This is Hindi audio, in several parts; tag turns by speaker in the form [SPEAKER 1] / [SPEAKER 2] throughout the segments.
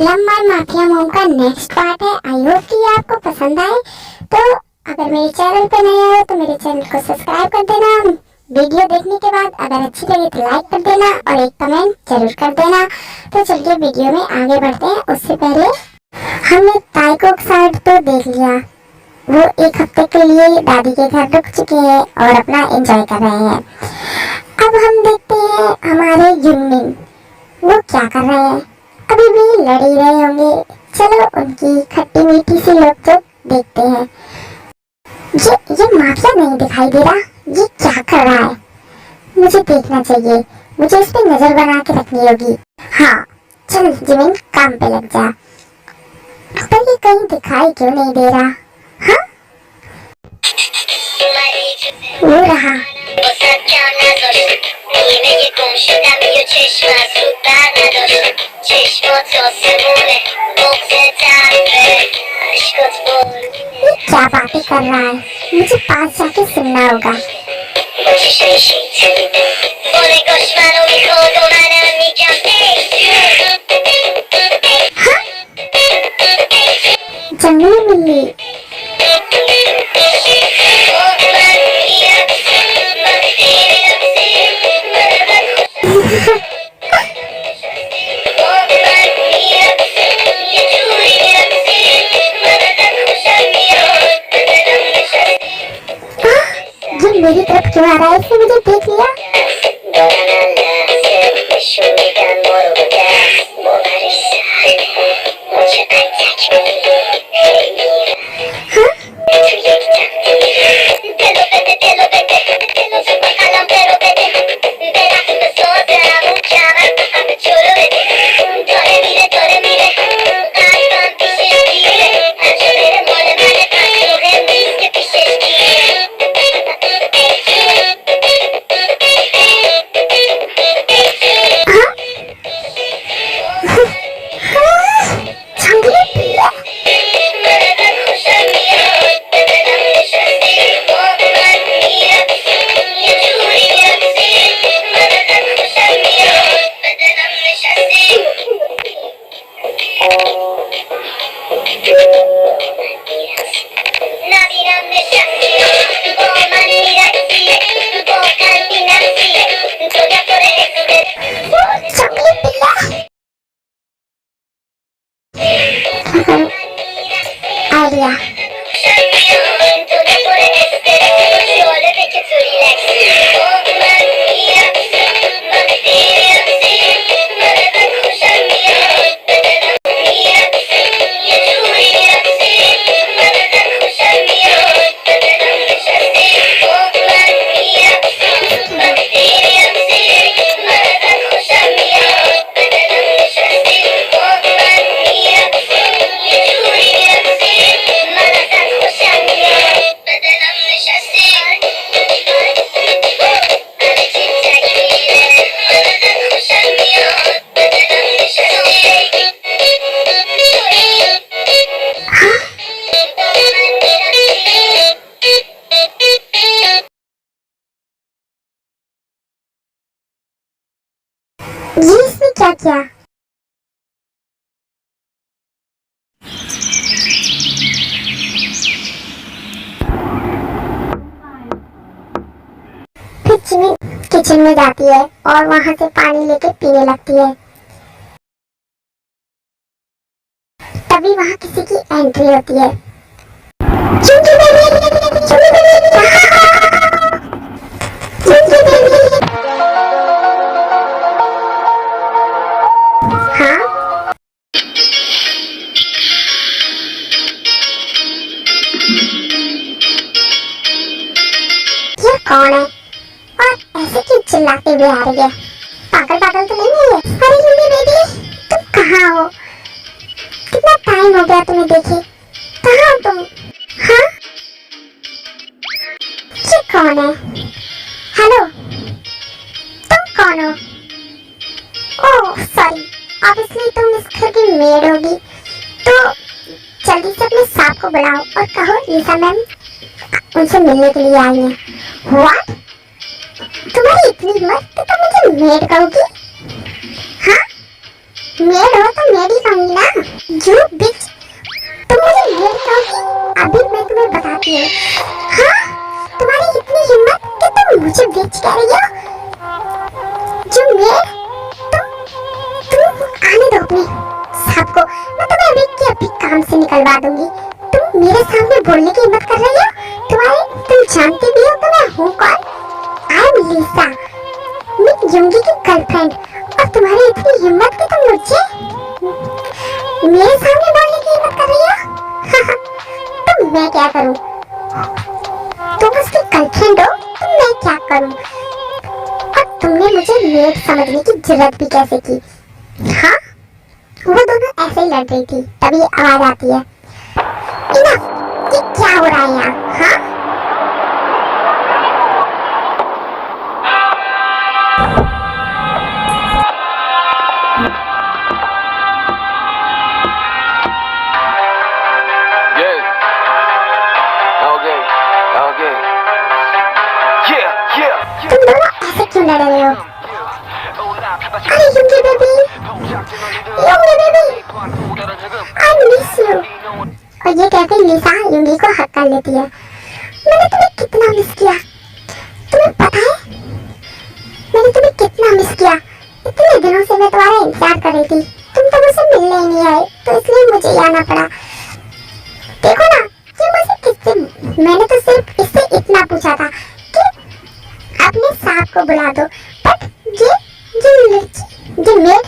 [SPEAKER 1] निलम्बर माफिया मॉम का नेक्स्ट पार्ट है। आई होप कि ये आपको पसंद आए। तो अगर मेरे चैनल पे नए आए हो तो मेरे चैनल को सब्सक्राइब कर देना। वीडियो देखने के बाद अगर अच्छी लगे तो लाइक कर देना और एक कमेंट जरूर कर देना। तो चलिए वीडियो में आगे बढ़ते हैं। उससे पहले हमने ताइको साइड तो देख लिया। वो एक हफ्ते के लिए दादी के घर रुक चुके हैं और अपना एंजॉय कर रहे हैं। अब हम देखते हैं हमारे युनमिन, वो क्या कर रहे हैं। अभी भी लड़ ही रहे होंगे। चलो उनकी खट्टी मीठी सी नोक-झोंक देखते हैं। ये माफिया नहीं दिखाई दे रहा, ये क्या कर रहा है। मुझे देखना चाहिए, मुझे इस पे नजर बना के रखनी होगी। हाँ चल जिमिन, काम पे लग जा। पर ये कहीं दिखाई क्यों नहीं दे रहा। हाँ वो रहा। क्या बातें कर रहा है, मुझे पास जाके सुनना होगा। हाँ? जंगली बिल्ली। मेरी तरफ क्यों आ रहा है, इसने मुझे देख लिया। आइडिया। ये इसने क्या किया। फिर जिमिन किचन में जाती है और वहां से पानी लेके पीने लगती है। तभी वहां किसी की एंट्री होती है। कौन है और ऐसे क्यों चिल्लाते हुए आ रही है। पागल पागल तो नहीं है ये। अरे युमी बेबी, तुम कहाँ हो, कितना टाइम हो गया तुम्हें देखे, कहाँ हो तुम। हाँ ये कौन है। हेलो तुम कौन हो। ओह सॉरी, ऑब्वियसली तुम इस घर की मेड होगी। तो जल्दी से अपने साहब को बुलाओ और कहो लिसा मैम उनसे मिलने के लिए आई हैं। व्हाट, तुम्हारी इतनी हिम्मत तो तुम मुझे मेड कहोगी। हाँ मेड हो तो मेड ही कहूंगी ना। यू बिच, तुम मुझे मेड कहोगी? अभी मैं तुम्हें बताती हूँ। हाँ, तुम्हारी इतनी हिम्मत कि तुम मुझे बिच कह रही हो? जो मेड, तुम आने दो अपने साहब को, मैं तुम्हें अभी के अभी काम से निकलवा दूंगी। तुम मेरे सामने बोलने की हिम्मत कर रही हो? तुम जानती भी हो तो मैं हूँ कौन? आई एम लिसा, मैं युंगी की गर्लफ्रेंड। और तुम्हारी इतनी हिम्मत कि तुम मुझे मेरे सामने बोलने की हिम्मत कर रही हो? तो मैं क्या करूं? तुम उसकी गर्लफ्रेंड हो तो मैं क्या करूं? और तुमने मुझे मेड समझने की जरूरत भी कैसे की? हाँ, वो दोनों ऐसे ही लड़ रही थी, तभी आवाज आती है, इनफ, ये क्या हो रहा है यहाँ? हाँ, तुम दोनों ऐसे क्यों लड़ रहे हो? अरे Yoongi baby, Yoongi baby, I miss you. और ये कहकर लिसा युंगी को हक कर लेती है। मैंने तुम्हें कितना मिस किया, तुम्हें पता है? मैंने तुम्हें कितना मिस किया। इतने दिनों से मैं तुम्हारा इंतजार कर रही थी, तुम तो मुझसे मिलने ही नहीं आए, तो इसलिए मुझे ही आना पड़ा। देखो ना, ये मुझे किससे, मैंने तो सिर्फ इससे इतना पूछा था कि अपने साहब को बुला दो, बट ये मेड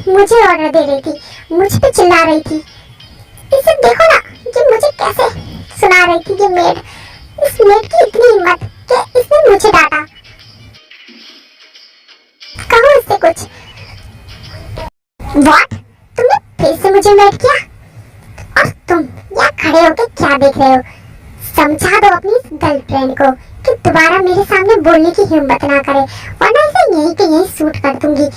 [SPEAKER 1] मुझे ऑर्डर दे रही थी, मुझ पे चिल्ला रही थी। इसे देखो ना, ये मुझे कैसे सुना रही थी। ये मेड, इस मेड की इतनी हिम्मत कि इसने मुझे डांटा। कहो इससे कुछ। व्हाट? तुमने फिर से मुझे मेड किया? और तुम यहाँ खड़े होकर क्या देख रहे हो? समझा दो अपनी गर्लफ्रेंड को कि दोबारा मेरे सामने बोलने की हिम्मत ना करे, वरना इसे यहीं के यहीं शूट कर दूंगी।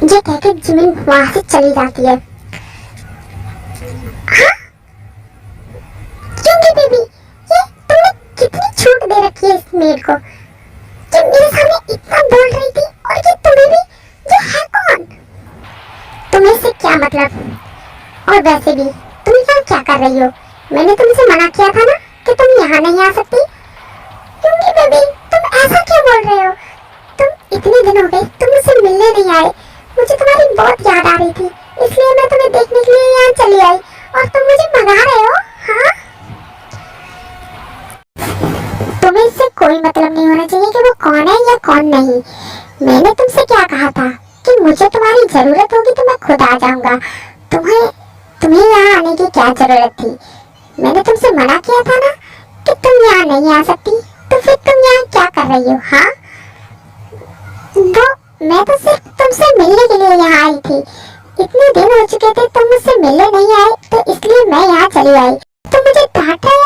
[SPEAKER 1] ये कहकर जिमिन वहां से चली जाती है। हाँ? क्योंकि बेबी, ये तुमने कितनी छूट दे रखी है इस मेड को, जो मेरे सामने इतना बोल रही थी। और ये तुम्हें भी, ये है कौन? तुम्हें से क्या मतलब? और वैसे भी तुम यहाँ क्या कर रही हो? मैंने तुमसे मना किया था ना कि तुम यहाँ नहीं आ सकती। क्योंकि बेबी, तुम ऐसा क्यों बोल रहे हो? तुम इतने दिन हो गए तुम मुझसे मिलने नहीं आए, मुझे तुम्हारी बहुत याद आ रही थी, इसलिए मैं तुम्हें देखने के लिए यहाँ चली आई, और तुम मुझे भगा रहे हो? हाँ, तुम्हें इससे कोई मतलब नहीं होना चाहिए कि वो कौन है या कौन नहीं। मैंने तुमसे क्या कहा था कि मुझे तुम्हारी जरूरत होगी तो मैं खुद आ जाऊंगा। तुम्हें यहाँ आने की क्या जरूरत थी? मैंने तुमसे मना किया था ना कि तुम यहाँ नहीं आ सकती, तो फिर तुम यहाँ क्या कर रही हो? हाँ, वो मैं तो सिर्फ तुमसे मिलने के लिए यहाँ आई थी। इतने दिन हो चुके थे तुम मुझसे मिलने नहीं आए, तो इसलिए मैं यहाँ चली आई। तुम मुझे डांट रहे हो?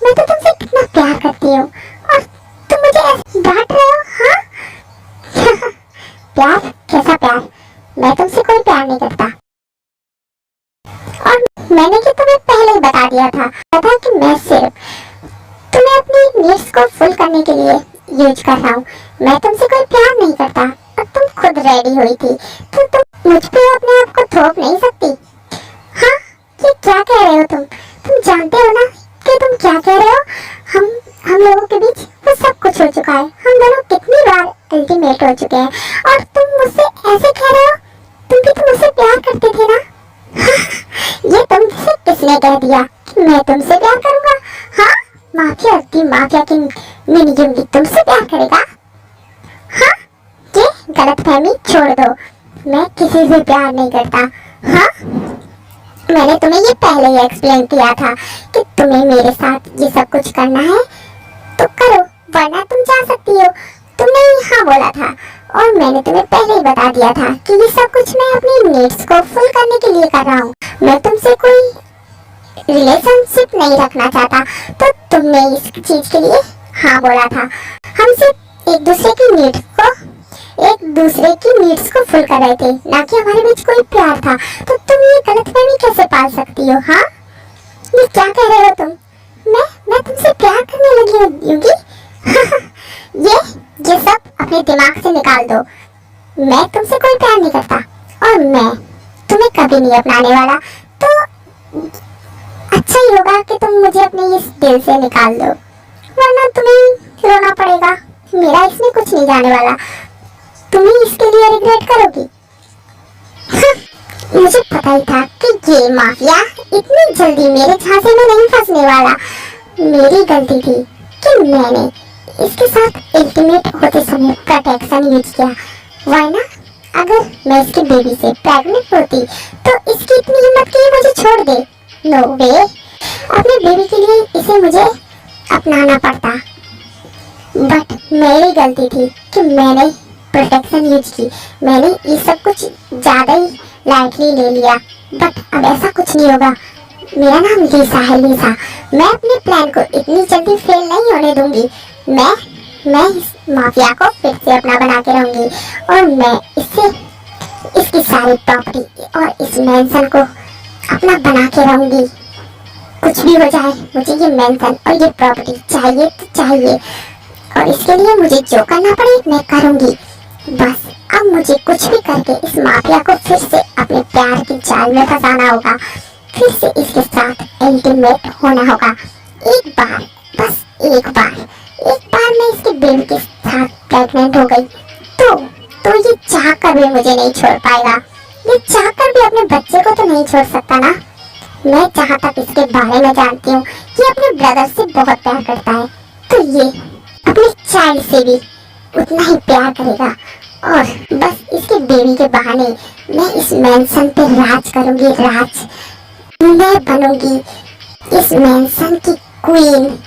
[SPEAKER 1] मैं तो तुमसे कितना प्यार करती हूँ और तुम मुझे ऐसे डांट रहे हो? हाँ? प्यार? कैसा प्यार? मैं तुमसे कोई प्यार नहीं करता। और मैंने कि तुम्हें पहले ही बता दिया था कि मैं सिर्फ तुम्हें अपनी नीड्स को फुल करने के लिए यूज कर रहा हूँ। मैं तुमसे कोई प्यार नहीं करता। और तुम खुद रेडी हुई थी, तो तुम मुझ पे अपने आप को थोप नहीं सकती। हाँ, ये क्या कह रहे हो तुम जानते हो ना कि तुम क्या कह रहे हो? हम लोगों के बीच वो सब कुछ हो चुका है, हम दोनों कितनी बार अल्टीमेट हो चुके हैं, और तुम मुझसे ऐसे कह रहे हो? तुम भी तो मुझसे प्यार करते थे ना? ये तुमसे किसने कह दिया कि मैं तुमसे प्यार करूंगा? हाँ, माफिया की मिनी युंगी तुमसे प्यार करेगा? हाँ, ये गलतफहमी छोड़ दो, मैं किसी से प्यार नहीं करता। हाँ, मैंने तुम्हें ये पहले ही एक्सप्लेन किया था कि तुम्हें मेरे साथ ये सब कुछ करना है तो करो, वरना तुम जा सकती हो। तुमने हाँ बोला था, और मैंने तुम्हें पहले ही बता दिया था कि ये सब कुछ मैं अपनी नीड्स को फुल करने के लिए कर रहा हूँ। मैं तुमसे कोई रिलेशनशिप नहीं रखना चाहता, तो तुमने इस चीज के लिए हाँ बोला था। हम सिर्फ एक दूसरे की नीड्स को फुल कर रहे थे, ना कि हमारे बीच कोई प्यार था। तो तुम ये गलतफहमी कैसे पाल सकती हो? हाँ, ये क्या कह रहे हो तुम? मैं तुमसे प्यार करने लगी हूँ युगी? ये सब अपने दिमाग से निकाल दो। मैं तुमसे कोई प्यार नहीं करता और मैं तुम्हें कभी नहीं अपनाने वाला। तो अच्छा ही होगा कि तुम मुझे अपने इस दिल से निकाल दो, वरना तुम्हें रोना पड़ेगा। मेरा इसमें कुछ नहीं जाने वाला। तुम्हें इसके लिए रिग्रेट करोगी। मुझे पता ही था कि ये माफिया इतनी जल्दी मेरे झांसे में नहीं फंसने वाला। मेरी गलती थी कि मैंने इसके साथ इंटीमेट होते समय प्रोटेक्शन यूज किया, वरना अगर मैं इसकी बेबी से प्रेग्नेंट होती तो इसकी इतनी हिम्मत की मुझे छोड़ दे। नो वे, अपने बेबी के लिए इसे मुझे अपनाना पड़ता। बट मेरी गलती थी कि मैंने प्रोटेक्शन यूज की। मैंने ये सब कुछ ज्यादा ही लाइटली ले लिया। बट अब ऐसा कुछ नहीं होगा। मेरा नाम लीसा है, लीसा। मैं अपने प्लान को इतनी जल्दी फेल नहीं होने दूंगी। मैं इस माफिया को फिर से अपना बना के रहूंगी और मैं इसकी सारी प्रॉपर्टी और इस मेंशन को अपना बना के रहूंगी। कुछ भी हो जाए, मुझे ये मेंशन और ये प्रॉपर्टी चाहिए तो चाहिए, और इसके लिए मुझे जो करना पड़े मैं करूंगी। बस अब मुझे कुछ भी करके इस माफिया को फिर से अपने प्यार की जाल में फंसाना होगा। फिर से इसके साथ इंटीमेट होना होगा। एक बार, बस एक बार मैं इसके बेबी के साथ प्रेग्नेंट हो गई तो ये चाह कर भी मुझे नहीं छोड़ पाएगा। ये चाह कर भी अपने बच्चे को तो नहीं छोड़ सकता ना। मैं जहाँ तक इसके बारे में जानती हूँ, ये अपने ब्रदर से बहुत प्यार करता है, तो ये अपने चाइल्ड से भी उतना ही प्यार करेगा। और बस इसके बेबी के बहाने मैं इस मेंशन पे राज करूंगी। राज, मैं बनूंगी इस मेंशन की क्वीन।